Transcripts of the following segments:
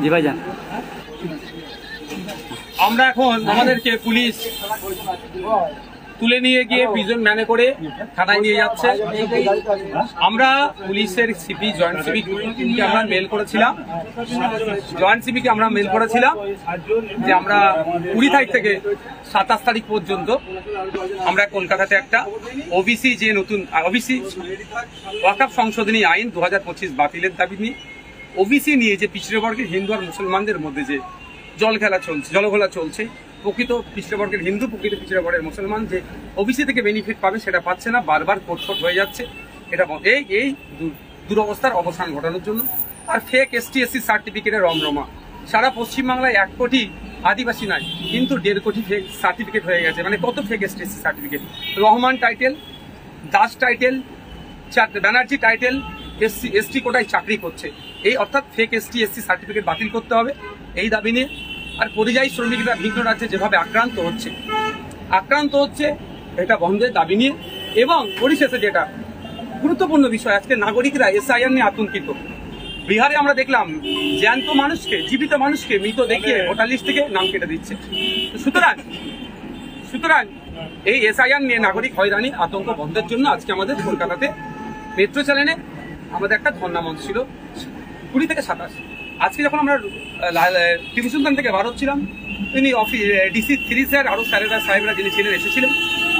জি ভাইজান, আমরা এখন আমাদেরকে পুলিশ তুলে নিয়ে গিয়ে প্রিজন ভ্যানে করে থানায় নিয়ে যাচ্ছে। আমরা পুলিশের সিপি জয়েন্ট সিপিকে আমরা মেল করেছিলাম যে আমরা 20 তারিখ থেকে 27 তারিখ পর্যন্ত আমরা কলকাতাতে একটা ওবিসি যে নতুন ওবিসি ওয়াকফ সংশোধনী আইন 2025 বাতিলের দাবি নিয়ে ওবিসি নিয়ে যে পিছড়ে বর্গের হিন্দু আর মুসলমানদের মধ্যে যে জলঘোলা চলছে, প্রকৃত পিছড়ে বর্গের হিন্দু, প্রকৃত পিছড়ে বর্গের মুসলমান যে ওবিসি থেকে বেনিফিট পাবে সেটা পাচ্ছে না, বারবার কোটফোট হয়ে যাচ্ছে। এটা এই দুরবস্থার অবসান ঘটানোর জন্য। আর ফেক ST/SC সার্টিফিকেটের রমরমা সারা পশ্চিমবাংলায় 1 কোটি আদিবাসী নাই, কিন্তু 1.5 কোটি ফেক সার্টিফিকেট হয়ে গেছে। মানে কত fake ST/SC certificate, Rahman title, Das title, Banerjee title, ST কোটায় চাকরি করছে। এই অর্থাৎ ফেক ST/SC সার্টিফিকেট বাতিল করতে হবে এই দাবি নিয়ে। আর পরিযায়ী শ্রমিকরা ভিন্ন রাজ্যে যেভাবে আক্রান্ত হচ্ছে এটা বন্ধের দাবি নিয়ে। এবং পরিশেষে যেটা গুরুত্বপূর্ণ বিষয়, আজকে নাগরিকরা SIR নিয়ে আতঙ্কিত। বিহারে আমরা দেখলাম জ্যান্ত মানুষকে, জীবিত মানুষকে মৃত দেখিয়ে ভোটার লিস্ট থেকে নাম কেটে দিচ্ছে। সুতরাং এই SIR নিয়ে নাগরিক হয়রানি আতঙ্ক বন্ধের জন্য আজকে আমাদের কলকাতাতে মেট্রো চ্যানেলে আমাদের একটা ধর্ণা মঞ্চ ছিল 20 থেকে 27। আজকে যখন আমরা টিপু সুলতান থেকে বার হচ্ছিলাম, তিনি DC 3 স্যার আরো সাহেবরা যিনি ছিলেন এসেছিলেন।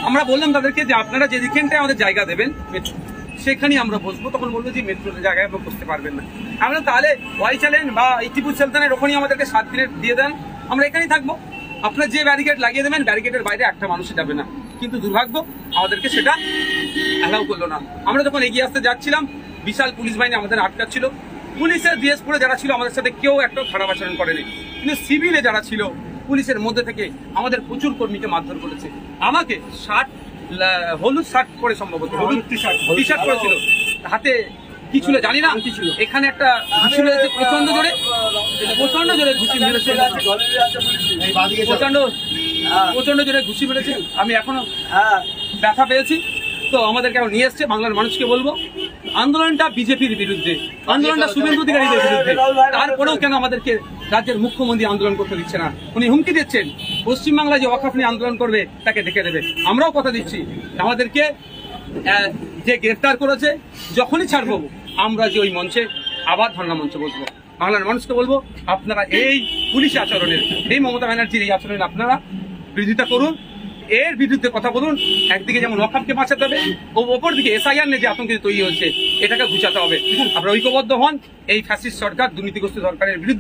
আমরা বললাম তাদেরকে যে আপনারা যে যেখানটায় আমাদের জায়গা দেবেন মেট্রো, সেখানেই আমরা বসবো। তখন বললো যে মেট্রোর জায়গায় আমরা বসতে পারবেন না। আমরা তাহলে ওয়াই চ্যানেল বা টিপু সুলতানের ওখানেই আমাদেরকে 7 দিনের দিয়ে দেন, আমরা এখানেই থাকবো। আপনার যে ব্যারিকেড লাগিয়ে দেবেন, ব্যারিকেডের বাইরে একটা মানুষই যাবে না। কিন্তু দুর্ভাগ্য আমাদেরকে সেটা অ্যালাউ করলো না। আমরা যখন এগিয়ে আসতে যাচ্ছিলাম, বিশাল পুলিশ বাহিনী আমাদের আটকাচ্ছিল। পুলিশের ড্রেস পরে যারা ছিল আমাদের সাথে কেউ একটা খারাপ আচরণ করেনি, কিন্তু সিভিলে যারা ছিল পুলিশের মধ্যে থেকে আমাদের প্রচুর কর্মীকে মারধর করেছে। আমাকে হলুদ শার্ট পরে, সম্ভবত হলুদ টি শার্ট পরেছিল, হাতে কি ছিল জানি না, এখানে একটা ঘুষি মেরেছে প্রচন্ড জোরে ঘুষি মেরেছে, প্রচন্ড জোরে ঘুষি মেরেছে। আমি এখনো ব্যথা পেয়েছি। তো আমাদেরকে এখন নিয়ে এসছে। বাংলার মানুষকে বলবো, আন্দোলনটা বিজেপির বিরুদ্ধে, আন্দোলনটা শুভেন্দু অধিকারীদের বিরুদ্ধে। তারপরেও কেন আমাদেরকে রাজ্যের মুখ্যমন্ত্রী আন্দোলন করতে দিচ্ছে না? উনি হুমকি দিচ্ছেন পশ্চিমবাংলায় যে ওয়াকফ নিয়ে আন্দোলন করবে তাকে ডেকে দেবে। আমরাও কথা দিচ্ছি আমাদেরকে যে গ্রেফতার করেছে যখনই ছাড়বো, আমরা যে ওই মঞ্চে আবার ধর্ণা মঞ্চে বসবো। বাংলার মানুষকে বলবো, আপনারা এই পুলিশ আচরণের, এই মমতা ব্যানার্জির এই আচরণের আপনারা বিরোধিতা করুন, এর বিরুদ্ধে কথা বলুন। একদিকে যেমন ওয়াকফকে বাঁচাতে হবে, ও অপরদিকে SIR নিয়ে যে আতঙ্কিত তৈরি হচ্ছে এটাকে ঘুচাতে হবে। আপনারা ঐক্যবদ্ধ হন এই ফ্যাসিস্ট সরকার, দুর্নীতিগ্রস্ত সরকারের বিরুদ্ধে।